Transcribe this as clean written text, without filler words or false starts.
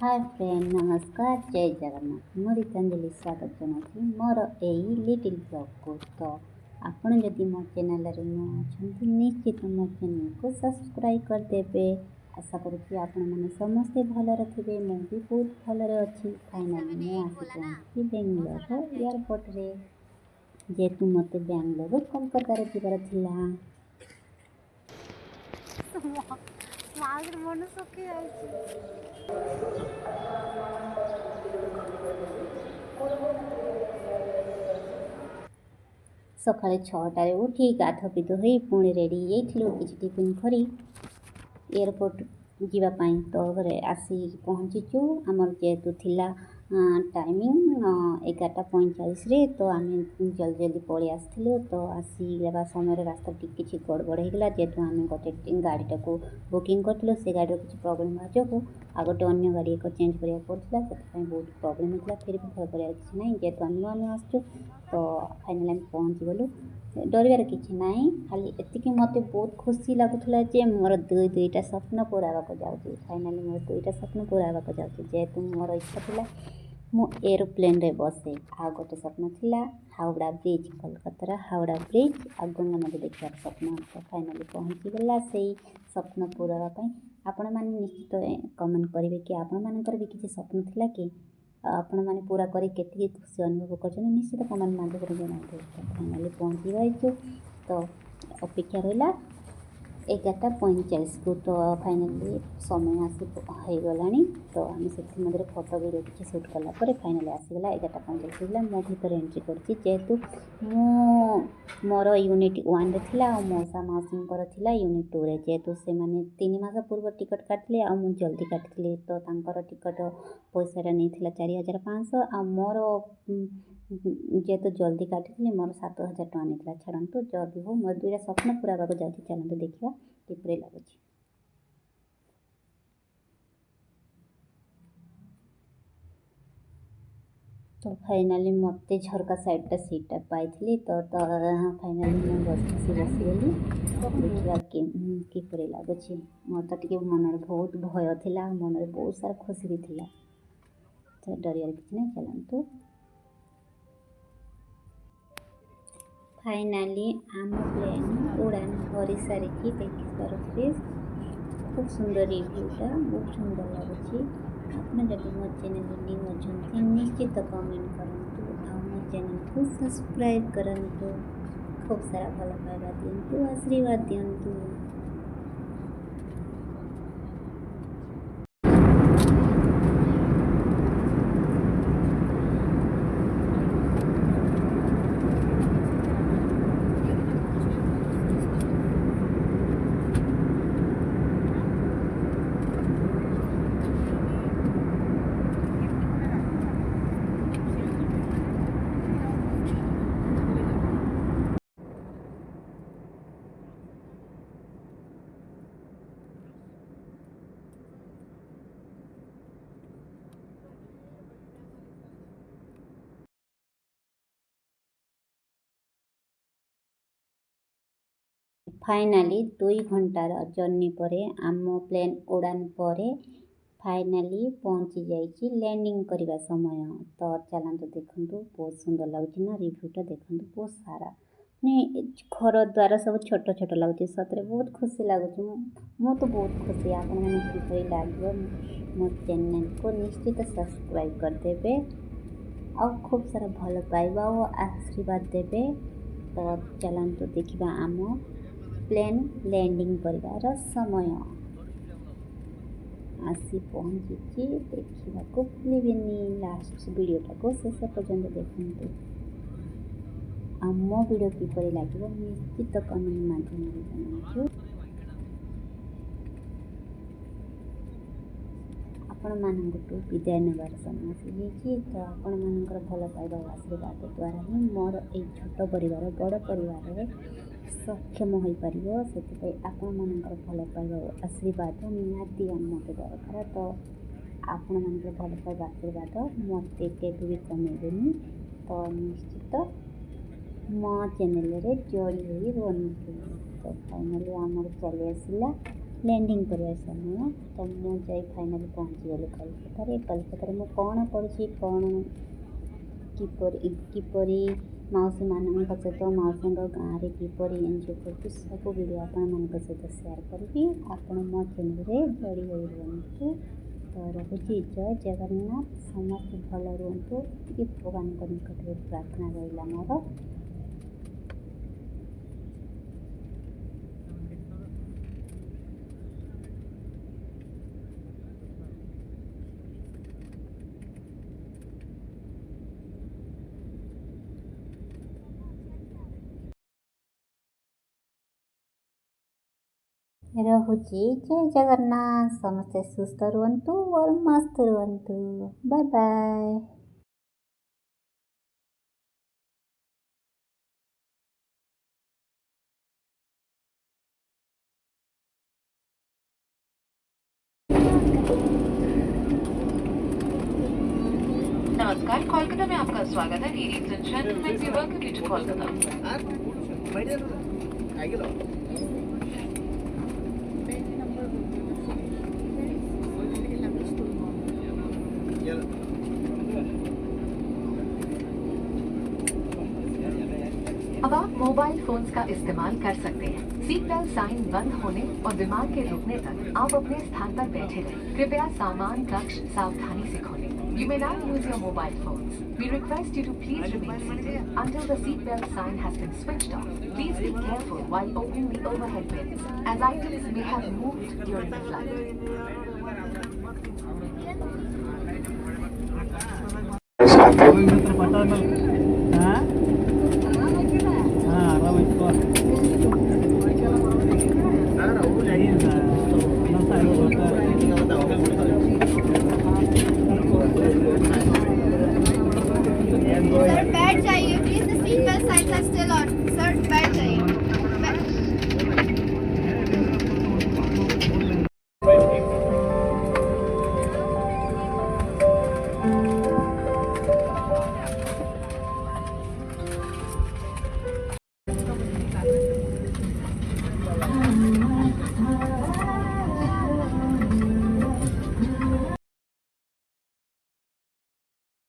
Hi friend नमस्कार जय जगन्नाथ मो गीतांजलि स्वागत जनाऊँ मोर यही लिटिल ब्लॉग को। तो आपण जदि मो चैनल रे नुआ अछंती निश्चित मो चैनल को सब्सक्राइब कर देबे। आशा करूँ आपण मैंने समस्ते भलरे थे मु भी बहुत भलरे अच्छी। फाइनाली मु आसी पहुँची बेंगलोर एयरपोर्ट रे जेतु मते बेंगलोर कोलकाता रे जीवार थिला। सकाଳେ 6टाରେ ଉଠି ଗାଧ ପିଧ ହୋଇ ପୁଣି ରେଡ଼ି ହେଇଯାଇଥିଲୁ କିଛି ଟିଫିନ୍ କରି ଏୟାରପୋର୍ଟ ଯିବା ପାଇଁ। ତ ଘରେ ଆସି ପହଞ୍ଚିଛୁ। ଆମର ଯେହେତୁ ଥିଲା टाइमिंग 11:45 तो आम जल्दी जल्दी पलि आसलु। तो आसवा समय रास्ता किसी गड़बड़ होगा जेहेतु आम गोटे गाड़ीटा को बुकिंग करूँ से गाड़ी किसी प्रोब्लेम जो आ गोटे अन्य गाड़ी एक चेंज करा पड़ा से बहुत प्रोब्लेम होता। फिर भी भय कर किसी ना जेहेतु आम नुआ नुआ आसचु। तो फाइनाली आम पहुँची गलु। डर किसी ना खाली एति मत बहुत खुशी लगुला जे मोर दुईटा स्वप्न पूरा होगा जाऊँगी। फाइनाली मोर दुईटा स्वप्न पूरा होगा जाऊँगी जेहेतु मोर इच्छा था मु एरोप्लेन रे बसे। आ गोटे स्वप्न थिला हावड़ा ब्रिज कोलकातार हावड़ा ब्रिज आ गंगा नदी देखार स्वप्न। तो फाइनाली पहुँची गला से स्वप्न पूरा होगापी। आपण मैंने निश्चित कमेंट करेंगे कि आपण मानकर भी किसी स्वप्न थिला कि आपण मैंने पूरा कर खुशी अनुभव कर निश्चित कमेंट माध्यम जनाते। तो फाइनाली पहुँची गई। तो अपेक्षा रहा 11:45 को। तो फाइनाली समय आसी होगला। तो आम से फोटो वीडियो किसी सुट कलापर फाइनाली आसीगला 11:45 मो भर एंट्री करती जेहेतु मोर यूनिट 1 रे थिला आ मौसा मौसी थिला यूनिट 2 रे जेहेतु से माने 3 मास पूर्व टिकट काटले आ मु जल्दी काटली। तो तांकर टिकट पैसा नहीं 4500 आ मोर जेहेतु जल्दी काटी मोर 7000 टଙ୍କା नहीं छाड़ू जो भी हो मोर दुईटा स्वप्न पूरा होगा जाऊँगी। चलते देखा किपरि लगुच। तो फाइनाली मत झरका साइडटा सीटा पाई। तो फाइनाली मुझे बसीगली देखा किपरि लगुच। मोर तो टे मन बहुत भय था मन में बहुत सारा खुशी भी था। तो डरियार किसी ना चलतु। फाइनाली आम प्लेन उड़ान भरी सारी देखिए खूब सुंदर रिव्यूटा बहुत सुंदर लगुच। आपने जब मो चैनल न्यू अच्छा निश्चित कमेंट करूँ आ मो चैनल को सब्सक्राइब करूँ। खूब सारा भल पाइबा दिंतु आशीर्वाद दिंतु। फाइनाली 2 घंटार जर्नी पर आम प्लेन उड़ान पर फाइनाली पहुँची जाइए लैंडिंग करने समय। तो चलते देखूँ बहुत सुंदर लगुच ना रिव्यूटा देखूँ बहुत सारा घर द्वार सब छोट छोट लगुच सतरे बहुत खुशी लगुच। मु तो बहुत खुशी। आपण मैंने किपरि लगे मो चैनल को निश्चित सब्सक्राइब करदेवे आ खूब सारा भल पाइबा और आशीर्वाद देवे। तो चलते देखा आम प्लेन लैंडिंग कर समय आसी पहुँची देखा भूलि लास्ट वीडियोटा को शेष पर्यंत देखते। मो वीडियो किपरि लगे निश्चित कमेंट माध्यम जनाऊँ। आपण मानू विदाय नेबार समय आसी। तो आपण मानकर भल पाइबा आशीर्वाद द्वारा ही मोर ये छोट परिवार बड़ परिवार सक्षम हो पार से आपण मानकर भल पाइबा आशीर्वाद निहाती मत दरकार। तो आपण मानकर भल पाइबा आशीर्वाद मत केबे भी कमेबेनी। तो निश्चित मो चैनल रे जोड़ी हुई रुहतु। तो फाइनाली आमर चली आसला ଲ୍ୟାଣ୍ଡିଂ କରିବା ସମୟ ତ ମୁଁ ଯାଇ ଫାଇନାଲି ପହଞ୍ଚିଗଲି କଲିକତାରେ ମୁଁ କ'ଣ କରୁଛି କ'ଣ କିପରି ମାଉସୀମାନଙ୍କ ସହିତ ମାଉସୀଙ୍କ ଗାଁରେ କିପରି ଏନ୍ଜୟ କରୁଛି ସବୁ ଭିଡ଼ିଓ ଆପଣମାନଙ୍କ ସହିତ ସେୟାର କରିବି। ଆପଣ ମୋ ଚ୍ୟାନେଲରେ ଯୋଡ଼ି ହୋଇ ରୁହନ୍ତୁ। ତ ରହୁଛି ଜୟ ଜଗନ୍ନାଥ। ସମସ୍ତେ ଭଲ ରୁହନ୍ତୁ। ଟିକେ ଭଗବାନଙ୍କ ନିକଟରେ ପ୍ରାର୍ଥନା ରହିଲା ମୋର। ରହୁଛି ଜୟ ଜଗନ୍ନାଥ। ସମସ୍ତେ ସୁସ୍ଥ ରୁହନ୍ତୁ ଓ ମସ୍ତ ରୁହନ୍ତୁ। Bye bye. नमस्कार, कोलकाता में आपका स्वागत है। Ladies and gentlemen, we welcome you to Kolkata. अब आप मोबाइल फोन्स का इस्तेमाल कर सकते हैं। सीट बेल्ट साइन बंद होने और विमान के रुकने तक आप अपने स्थान पर बैठे रहें। कृपया सामान कक्ष सावधानी से खोलें। You may now use your mobile phones. We request you to please remain seated until the seat belt sign has been switched off. Please be careful while opening the overhead bins, as items may have moved during the flight. Sir, बैठ जाइए please. The seat belt signs are still on. Sir, बैठ